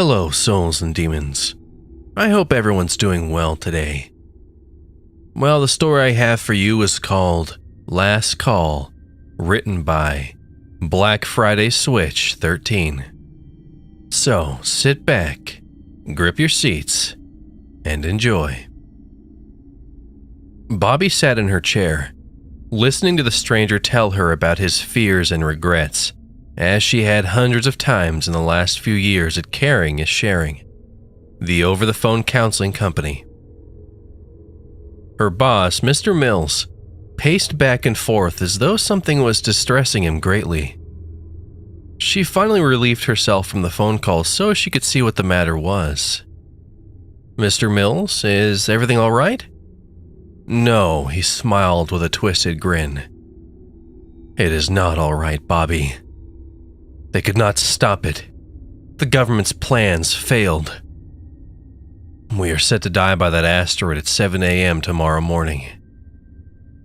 Hello, souls and demons. I hope everyone's doing well today. Well, the story I have for you is called Last Call, written by Black Friday Switch 13. So, sit back, grip your seats, and enjoy. Bobby sat in her chair, listening to the stranger tell her about his fears and regrets, as she had hundreds of times in the last few years at Caring is Sharing, the over-the-phone counseling company. Her boss, Mr. Mills, paced back and forth as though something was distressing him greatly. She finally relieved herself from the phone call so she could see what the matter was. "Mr. Mills, is everything all right?" "No," he smiled with a twisted grin. "It is not all right, Bobby. They could not stop it. The government's plans failed. We are set to die by that asteroid at 7 a.m. tomorrow morning."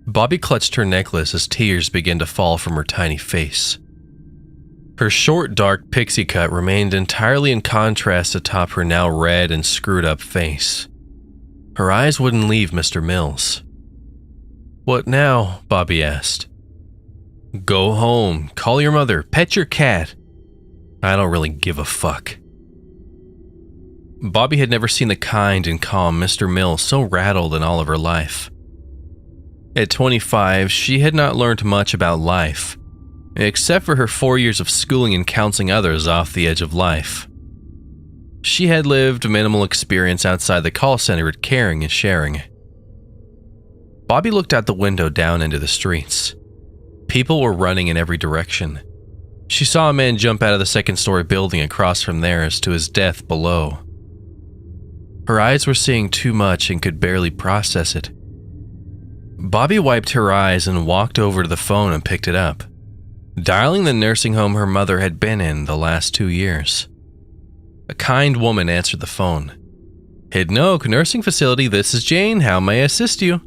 Bobby clutched her necklace as tears began to fall from her tiny face. Her short, dark pixie cut remained entirely in contrast atop her now red and screwed up face. Her eyes wouldn't leave Mr. Mills. "What now?" Bobby asked. "Go home, call your mother, pet your cat. I don't really give a fuck." Bobby had never seen the kind and calm Mr. Mills so rattled in all of her life. At 25, she had not learned much about life, except for her 4 years of schooling and counseling others off the edge of life. She had lived minimal experience outside the call center at Caring is Sharing. Bobby looked out the window down into the streets. People were running in every direction. She saw a man jump out of the second-story building across from theirs to his death below. Her eyes were seeing too much and could barely process it. Bobby wiped her eyes and walked over to the phone and picked it up, dialing the nursing home her mother had been in the last 2 years. A kind woman answered the phone. "Hidden Oak Nursing Facility, this is Jane. How may I assist you?"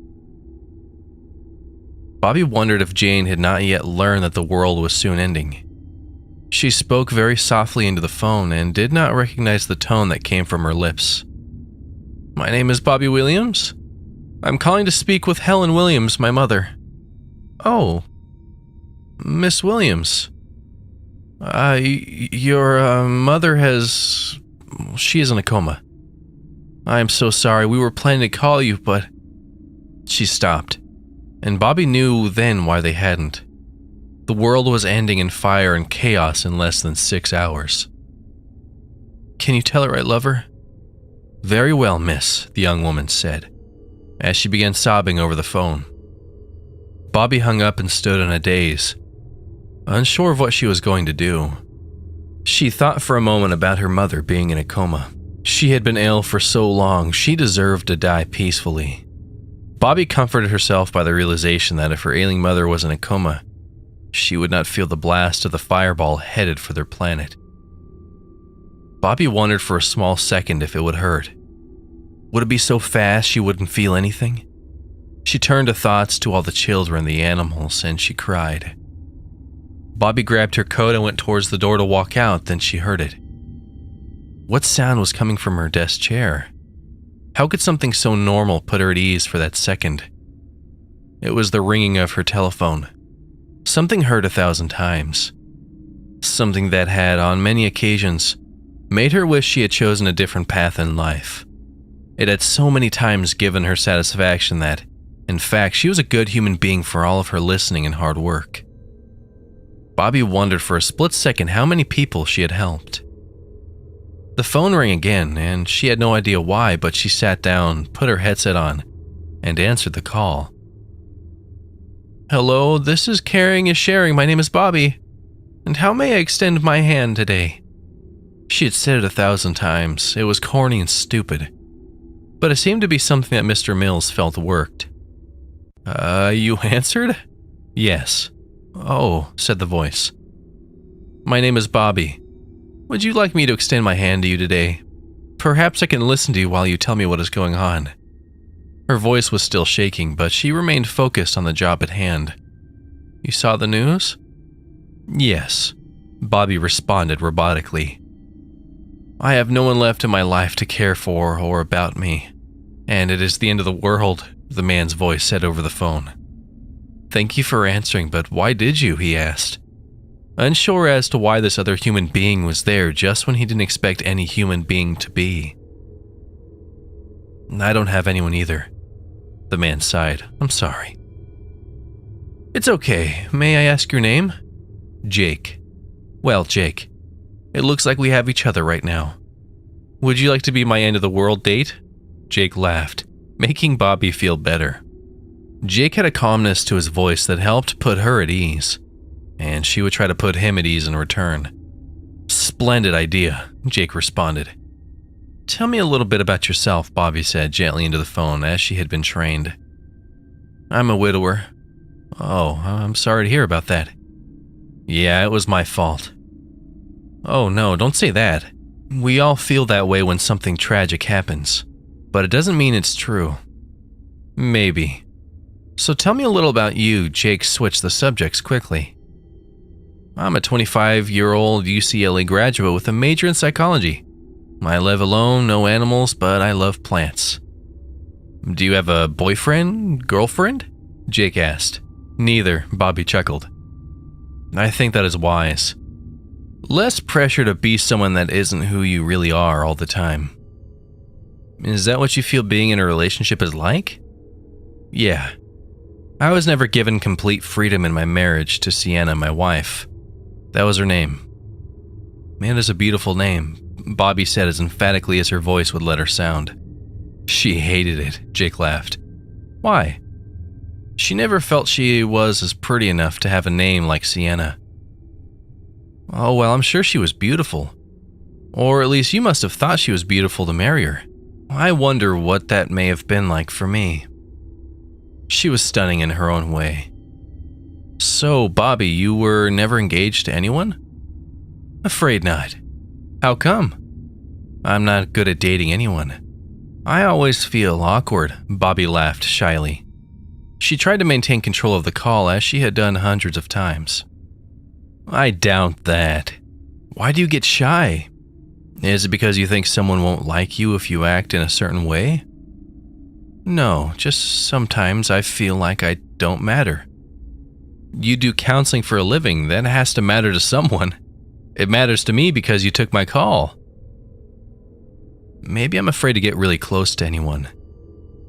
Bobby wondered if Jane had not yet learned that the world was soon ending. She spoke very softly into the phone and did not recognize the tone that came from her lips. "My name is Bobby Williams. I'm calling to speak with Helen Williams, my mother." "Oh, Miss Williams. Your mother has... she is in a coma. I am so sorry. We were planning to call you, but..." She stopped, and Bobby knew then why they hadn't. The world was ending in fire and chaos in less than 6 hours. "Can you tell her I love her?" "Very well, miss," the young woman said, as she began sobbing over the phone. Bobby hung up and stood in a daze, unsure of what she was going to do. She thought for a moment about her mother being in a coma. She had been ill for so long, she deserved to die peacefully. Bobby comforted herself by the realization that if her ailing mother was in a coma, she would not feel the blast of the fireball headed for their planet. Bobby wondered for a small second if it would hurt. Would it be so fast she wouldn't feel anything? She turned her thoughts to all the children, the animals, and she cried. Bobby grabbed her coat and went towards the door to walk out, then she heard it. What sound was coming from her desk chair? How could something so normal put her at ease for that second? It was the ringing of her telephone. Something heard 1,000 times. Something that had, on many occasions, made her wish she had chosen a different path in life. It had so many times given her satisfaction that, in fact, she was a good human being for all of her listening and hard work. Bobby wondered for a split second how many people she had helped. The phone rang again, and she had no idea why, but she sat down, put her headset on, and answered the call. "Hello, this is Caring is Sharing. My name is Bobby. And how may I extend my hand today?" She had said it 1,000 times. It was corny and stupid, but it seemed to be something that Mr. Mills felt worked. You answered?" "Yes." "Oh," said the voice. "My name is Bobby. Would you like me to extend my hand to you today? Perhaps I can listen to you while you tell me what is going on." Her voice was still shaking, but she remained focused on the job at hand. "You saw the news?" "Yes," Bobby responded robotically. I have no one left in my life to care for or about me, and it is the end of the world, the man's voice said over the phone. Thank you for answering, but why did you? He asked, unsure as to why this other human being was there just when he didn't expect any human being to be. I don't have anyone either. The man sighed. I'm sorry. It's okay. May I ask your name? Jake. Well, Jake, it looks like we have each other right now. Would you like to be my end-of-the-world date? Jake laughed, making Bobby feel better. Jake had a calmness to his voice that helped put her at ease, and she would try to put him at ease in return. Splendid idea, Jake responded. Tell me a little bit about yourself, Bobby said gently into the phone as she had been trained. I'm a widower. Oh, I'm sorry to hear about that. Yeah, it was my fault. Oh no, don't say that. We all feel that way when something tragic happens, but it doesn't mean it's true. Maybe. So tell me a little about you. Jake switched the subjects quickly. I'm a 25-year-old UCLA graduate with a major in psychology. I live alone, no animals, but I love plants. Do you have a boyfriend, girlfriend? Jake asked. Neither, Bobby chuckled. I think that is wise. Less pressure to be someone that isn't who you really are all the time. Is that what you feel being in a relationship is like? Yeah. I was never given complete freedom in my marriage to Sienna, my wife. That was her name. Man, it's a beautiful name, Bobby said as emphatically as her voice would let her sound. She hated it, Jake laughed. Why? She never felt she was as pretty enough to have a name like Sienna. Oh, well, I'm sure she was beautiful. Or at least you must have thought she was beautiful to marry her. I wonder what that may have been like for me. She was stunning in her own way. So, Bobby, you were never engaged to anyone? Afraid not. How come? I'm not good at dating anyone. I always feel awkward, Bobby laughed shyly. She tried to maintain control of the call as she had done hundreds of times. I doubt that. Why do you get shy? Is it because you think someone won't like you if you act in a certain way? No, just sometimes I feel like I don't matter. You do counseling for a living, that has to matter to someone. It matters to me because you took my call. Maybe I'm afraid to get really close to anyone.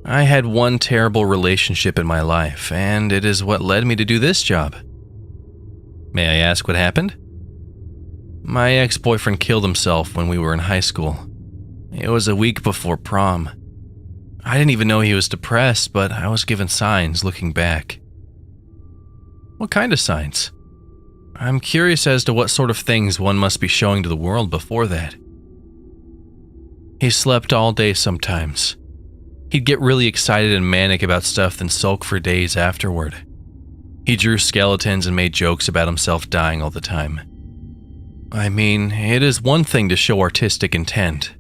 I had one terrible relationship in my life, and it is what led me to do this job. May I ask what happened? My ex-boyfriend killed himself when we were in high school. It was a week before prom. I didn't even know he was depressed, but I was given signs looking back. What kind of signs? I'm curious as to what sort of things one must be showing to the world before that. He slept all day sometimes. He'd get really excited and manic about stuff, then sulk for days afterward. He drew skeletons and made jokes about himself dying all the time. I mean, it is one thing to show artistic intent,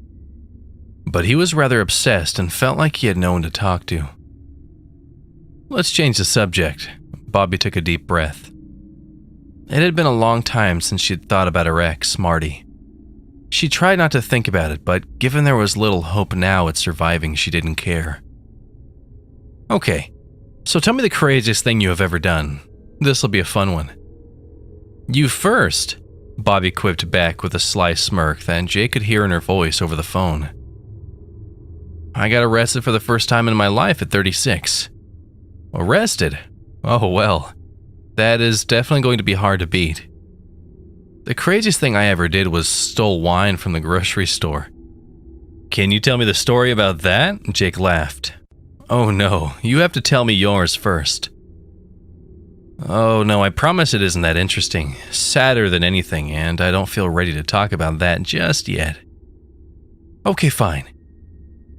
but he was rather obsessed and felt like he had no one to talk to. Let's change the subject. Bobby took a deep breath. It had been a long time since she had thought about her ex, Marty. She tried not to think about it, but given there was little hope now at surviving, she didn't care. Okay, so tell me the craziest thing you have ever done. This'll be a fun one. You first, Bobby quipped back with a sly smirk that Jake could hear in her voice over the phone. I got arrested for the first time in my life at 36. Arrested? Oh well, that is definitely going to be hard to beat. The craziest thing I ever did was stole wine from the grocery store. Can you tell me the story about that? Jake laughed. Oh no, you have to tell me yours first. Oh no, I promise it isn't that interesting. Sadder than anything, and I don't feel ready to talk about that just yet. Okay, fine.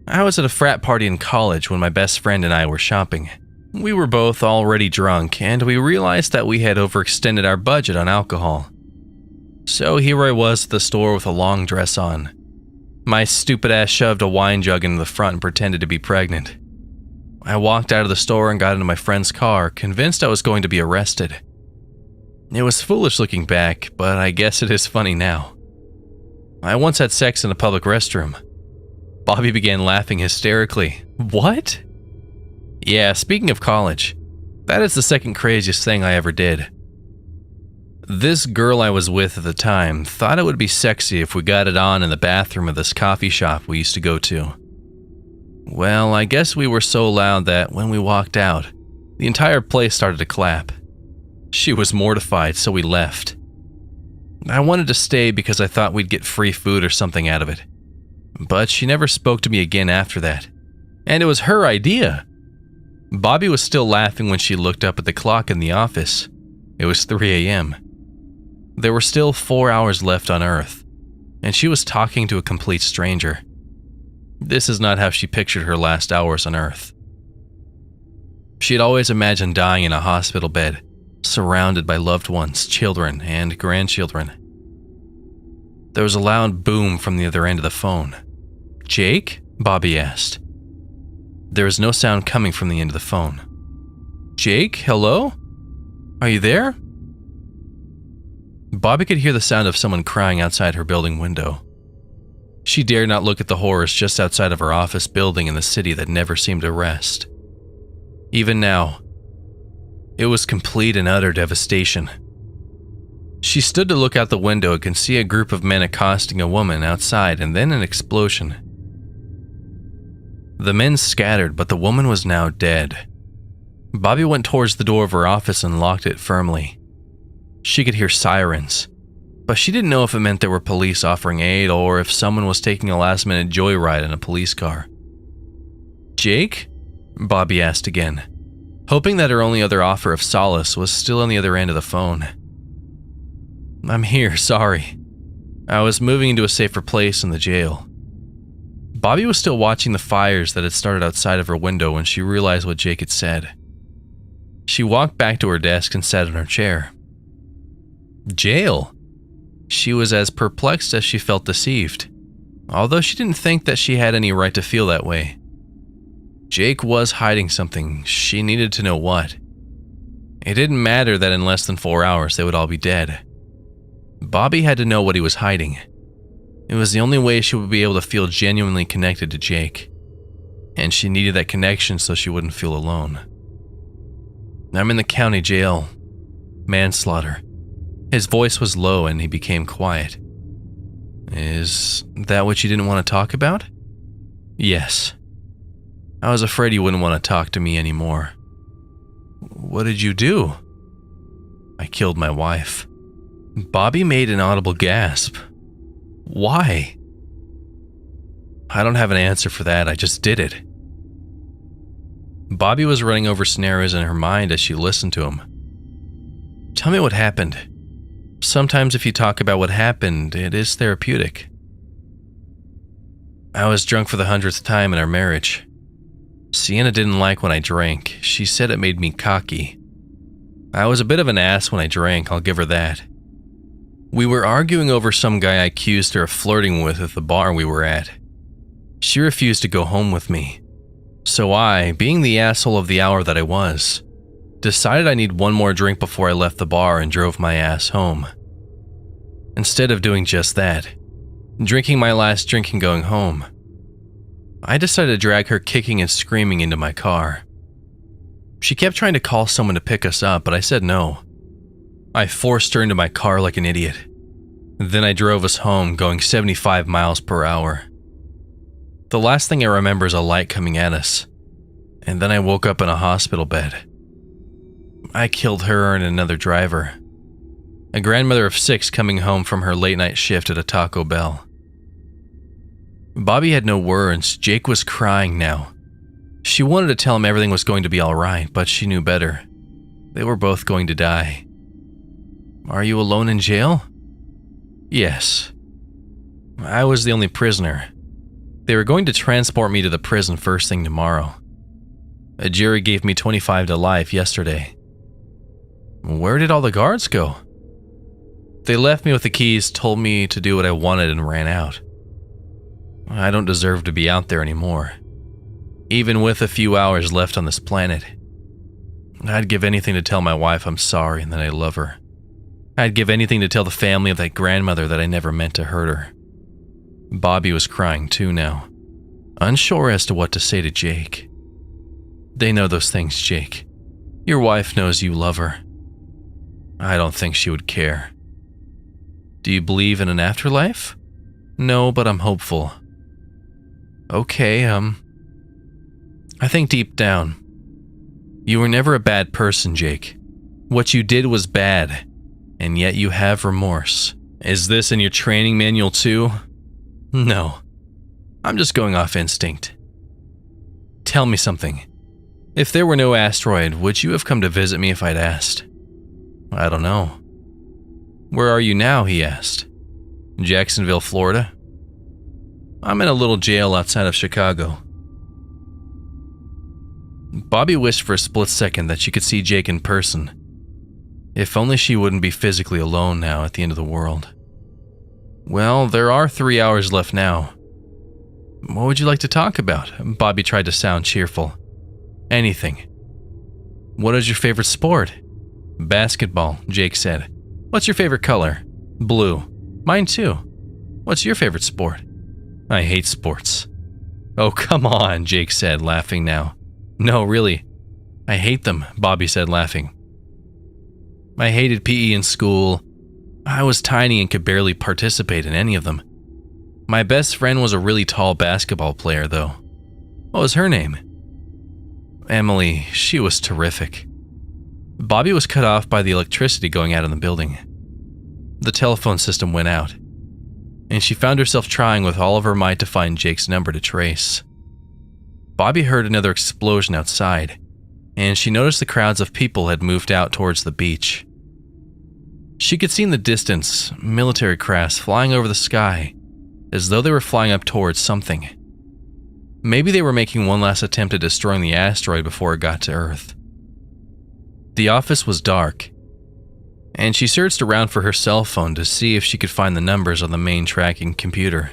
I was at a frat party in college when my best friend and I were shopping. We were both already drunk, and we realized that we had overextended our budget on alcohol. So here I was at the store with a long dress on. My stupid ass shoved a wine jug into the front and pretended to be pregnant. I walked out of the store and got into my friend's car, convinced I was going to be arrested. It was foolish looking back, but I guess it is funny now. I once had sex in a public restroom. Bobby began laughing hysterically. What? Yeah, speaking of college, that is the second craziest thing I ever did. This girl I was with at the time thought it would be sexy if we got it on in the bathroom of this coffee shop we used to go to. Well, I guess we were so loud that when we walked out, the entire place started to clap. She was mortified, so we left. I wanted to stay because I thought we'd get free food or something out of it. But she never spoke to me again after that. And it was her idea. Bobby was still laughing when she looked up at the clock in the office. It was 3 a.m. There were still 4 hours left on Earth, and she was talking to a complete stranger. This is not how she pictured her last hours on Earth. She had always imagined dying in a hospital bed, surrounded by loved ones, children, and grandchildren. There was a loud boom from the other end of the phone. "Jake?" Bobby asked. There was no sound coming from the end of the phone. "Jake, hello? Are you there?" Bobby could hear the sound of someone crying outside her building window. She dared not look at the horrors just outside of her office building in the city that never seemed to rest. Even now, it was complete and utter devastation. She stood to look out the window and could see a group of men accosting a woman outside and then an explosion. The men scattered, but the woman was now dead. Bobby went towards the door of her office and locked it firmly. She could hear sirens, but she didn't know if it meant there were police offering aid or if someone was taking a last-minute joyride in a police car. "Jake?" Bobby asked again, hoping that her only other offer of solace was still on the other end of the phone. "I'm here, sorry. I was moving into a safer place in the jail." Bobby was still watching the fires that had started outside of her window when she realized what Jake had said. She walked back to her desk and sat in her chair. Jail? She was as perplexed as she felt deceived, although she didn't think that she had any right to feel that way. Jake was hiding something. She needed to know what. It didn't matter that in less than 4 hours they would all be dead. Bobby had to know what he was hiding. It was the only way she would be able to feel genuinely connected to Jake. And she needed that connection so she wouldn't feel alone. "I'm in the county jail. Manslaughter." His voice was low and he became quiet. "Is that what you didn't want to talk about?" "Yes. I was afraid you wouldn't want to talk to me anymore." "What did you do?" "I killed my wife." Bobby made an audible gasp. "Why?" "I don't have an answer for that. I just did it." Bobby was running over scenarios in her mind as she listened to him. "Tell me what happened. Sometimes if you talk about what happened, it is therapeutic." "I was drunk for the 100th time in our marriage. Sienna didn't like when I drank. She said it made me cocky. I was a bit of an ass when I drank, I'll give her that. We were arguing over some guy I accused her of flirting with at the bar we were at. She refused to go home with me. So I, being the asshole of the hour that I was, decided I need one more drink before I left the bar and drove my ass home. Instead of doing just that, drinking my last drink and going home, I decided to drag her kicking and screaming into my car. She kept trying to call someone to pick us up, but I said no. I forced her into my car like an idiot. Then I drove us home, going 75 miles per hour. The last thing I remember is a light coming at us, and then I woke up in a hospital bed. I killed her and another driver, a grandmother of 6 coming home from her late-night shift at a Taco Bell. Bobby had no words. Jake was crying now. She wanted to tell him everything was going to be all right, but she knew better. They were both going to die. "Are you alone in jail?" "Yes. I was the only prisoner. They were going to transport me to the prison first thing tomorrow. A jury gave me 25 to life yesterday." "Where did all the guards go?" "They left me with the keys, told me to do what I wanted, and ran out. I don't deserve to be out there anymore, even with a few hours left on this planet. I'd give anything to tell my wife I'm sorry and that I love her. I'd give anything to tell the family of that grandmother that I never meant to hurt her. Bobby was crying too now, unsure as to what to say to Jake. They know those things, Jake. Your wife knows you love her. I don't think she would care. Do you believe in an afterlife? No, but I'm hopeful. Okay, I think deep down, you were never a bad person, Jake. What you did was bad, and yet you have remorse. Is this in your training manual too? No. I'm just going off instinct. Tell me something. If there were no asteroid, would you have come to visit me if I'd asked? I don't know. Where are you now, he asked. Jacksonville, Florida. I'm in a little jail outside of Chicago. Bobby wished for a split second that she could see Jake in person. If only she wouldn't be physically alone now at the end of the world. Well, there are 3 hours left now. What would you like to talk about? Bobby tried to sound cheerful. Anything. What is your favorite sport? Basketball, Jake said. What's your favorite color? Blue. Mine too. What's your favorite sport? I hate sports. Oh, come on, Jake said, laughing now. No, really. I hate them, Bobby said, laughing. I hated PE in school. I was tiny and could barely participate in any of them. My best friend was a really tall basketball player, though. What was her name? Emily. She was terrific. Bobby was cut off by the electricity going out in the building. The telephone system went out, and she found herself trying with all of her might to find Jake's number to trace. Bobby heard another explosion outside, and she noticed the crowds of people had moved out towards the beach. She could see in the distance military crafts flying over the sky, as though they were flying up towards something. Maybe they were making one last attempt at destroying the asteroid before it got to Earth. The office was dark, and she searched around for her cell phone to see if she could find the numbers on the main tracking computer.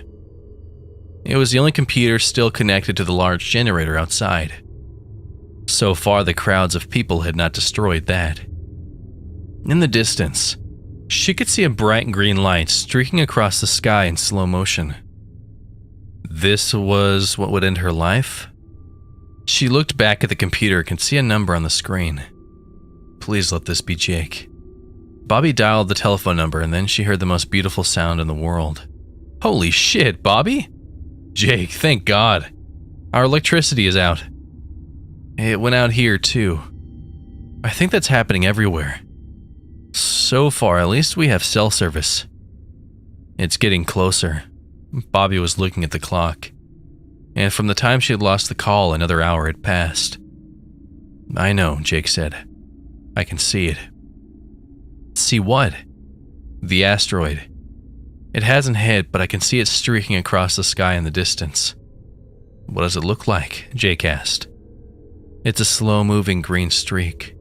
It was the only computer still connected to the large generator outside. So far, the crowds of people had not destroyed that. In the distance, she could see a bright green light streaking across the sky in slow motion. This was what would end her life? She looked back at the computer and could see a number on the screen. Please let this be Jake. Bobby dialed the telephone number, and then she heard the most beautiful sound in the world. Holy shit, Bobby? Jake, thank God. Our electricity is out. It went out here, too. I think that's happening everywhere. So far, at least we have cell service. It's getting closer. Bobby was looking at the clock, and from the time she had lost the call, another hour had passed. I know, Jake said. I can see it. See what? The asteroid. It hasn't hit, but I can see it streaking across the sky in the distance. What does it look like? Jake asked. It's a slow-moving green streak.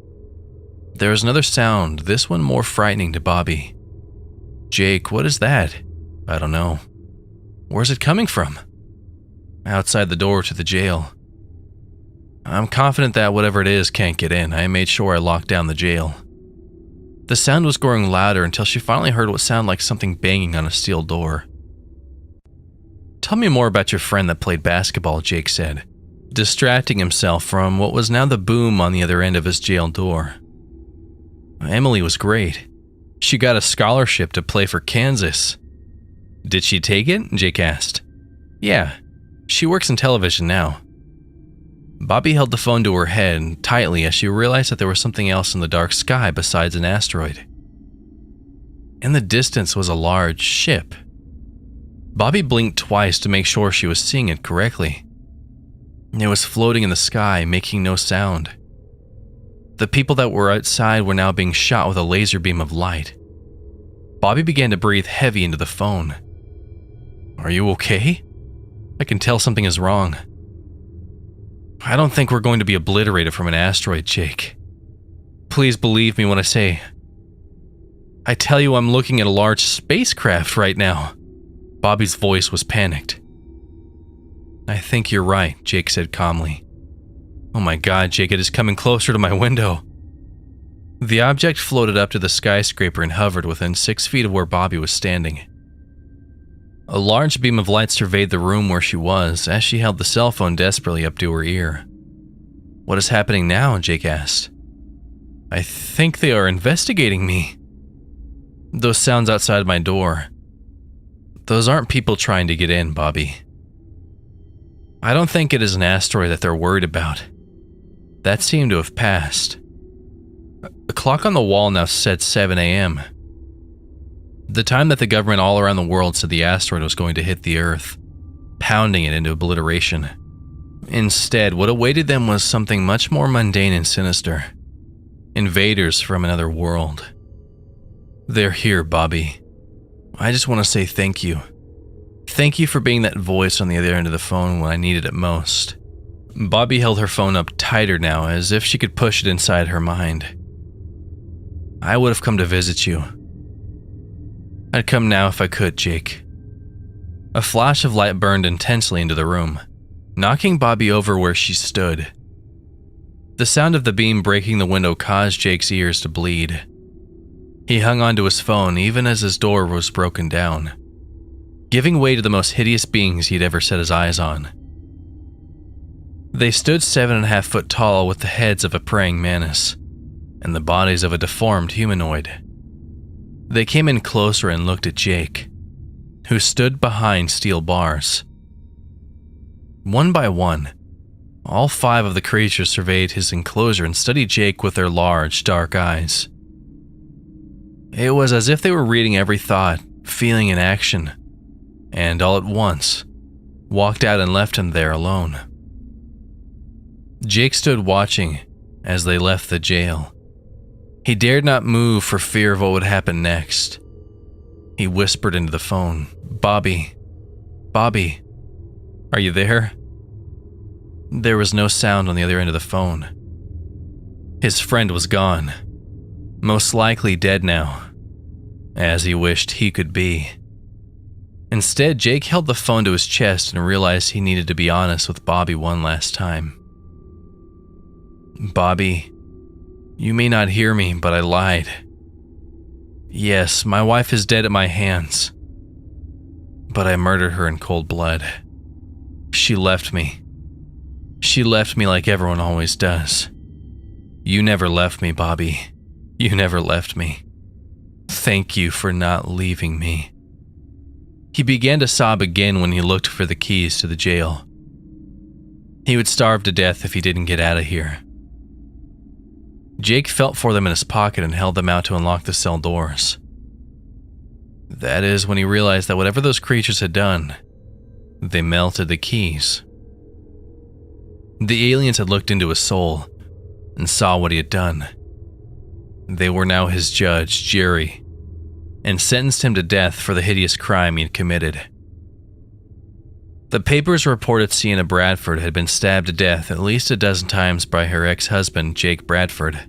There was another sound, this one more frightening to Bobby. Jake, what is that? I don't know. Where's it coming from? Outside the door to the jail. I'm confident that whatever it is can't get in. I made sure I locked down the jail. The sound was growing louder until she finally heard what sounded like something banging on a steel door. Tell me more about your friend that played basketball, Jake said, distracting himself from what was now the boom on the other end of his jail door. Emily was great. She got a scholarship to play for Kansas. Did she take it? Jake asked. Yeah, she works in television now. Bobby held the phone to her head tightly as she realized that there was something else in the dark sky besides an asteroid. In the distance was a large ship. Bobby blinked twice to make sure she was seeing it correctly. It was floating in the sky, making no sound. The people that were outside were now being shot with a laser beam of light. Bobby began to breathe heavy into the phone. Are you okay? I can tell something is wrong. I don't think we're going to be obliterated from an asteroid, Jake. Please believe me when I say, I tell you I'm looking at a large spacecraft right now. Bobby's voice was panicked. I think you're right, Jake said calmly. Oh my God, Jake, it is coming closer to my window. The object floated up to the skyscraper and hovered within 6 feet of where Bobby was standing. A large beam of light surveyed the room where she was as she held the cell phone desperately up to her ear. "What is happening now?" Jake asked. "I think they are investigating me." "Those sounds outside my door. Those aren't people trying to get in, Bobby. I don't think it is an asteroid that they're worried about. That seemed to have passed." The clock on the wall now said 7 a.m. The time that the government all around the world said the asteroid was going to hit the Earth, pounding it into obliteration. Instead, what awaited them was something much more mundane and sinister. Invaders from another world. "They're here, Bobby. I just want to say thank you. Thank you for being that voice on the other end of the phone when I needed it most." Bobby held her phone up tighter now, as if she could push it inside her mind. "I would have come to visit you. I'd come now if I could, Jake." A flash of light burned intensely into the room, knocking Bobby over where she stood. The sound of the beam breaking the window caused Jake's ears to bleed. He hung onto his phone even as his door was broken down, giving way to the most hideous beings he'd ever set his eyes on. They stood 7.5 feet tall with the heads of a praying mantis and the bodies of a deformed humanoid. They came in closer and looked at Jake, who stood behind steel bars. One by one, all 5 of the creatures surveyed his enclosure and studied Jake with their large, dark eyes. It was as if they were reading every thought, feeling, and action, and all at once, walked out and left him there alone. Jake stood watching as they left the jail. He dared not move for fear of what would happen next. He whispered into the phone, "Bobby, Bobby, are you there?" There was no sound on the other end of the phone. His friend was gone, most likely dead now, as he wished he could be. Instead, Jake held the phone to his chest and realized he needed to be honest with Bobby one last time. "Bobby, you may not hear me, but I lied. Yes, my wife is dead at my hands, but I murdered her in cold blood. She left me. She left me like everyone always does. You never left me, Bobby. You never left me. Thank you for not leaving me." He began to sob again when he looked for the keys to the jail. He would starve to death if he didn't get out of here. Jake felt for them in his pocket and held them out to unlock the cell doors. That is when he realized that whatever those creatures had done, they melted the keys. The aliens had looked into his soul and saw what he had done. They were now his judge, jury, and sentenced him to death for the hideous crime he had committed. The papers reported Sienna Bradford had been stabbed to death at least a dozen times by her ex-husband, Jake Bradford.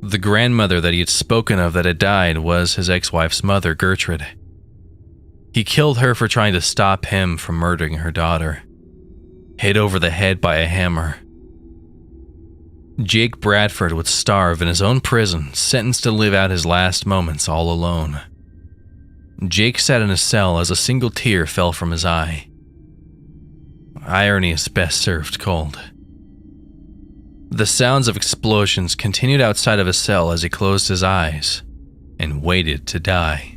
The grandmother that he had spoken of that had died was his ex-wife's mother, Gertrude. He killed her for trying to stop him from murdering her daughter, hit over the head by a hammer. Jake Bradford would starve in his own prison, sentenced to live out his last moments all alone. Jake sat in his cell as a single tear fell from his eye. Irony is best served cold. The sounds of explosions continued outside of his cell as he closed his eyes and waited to die.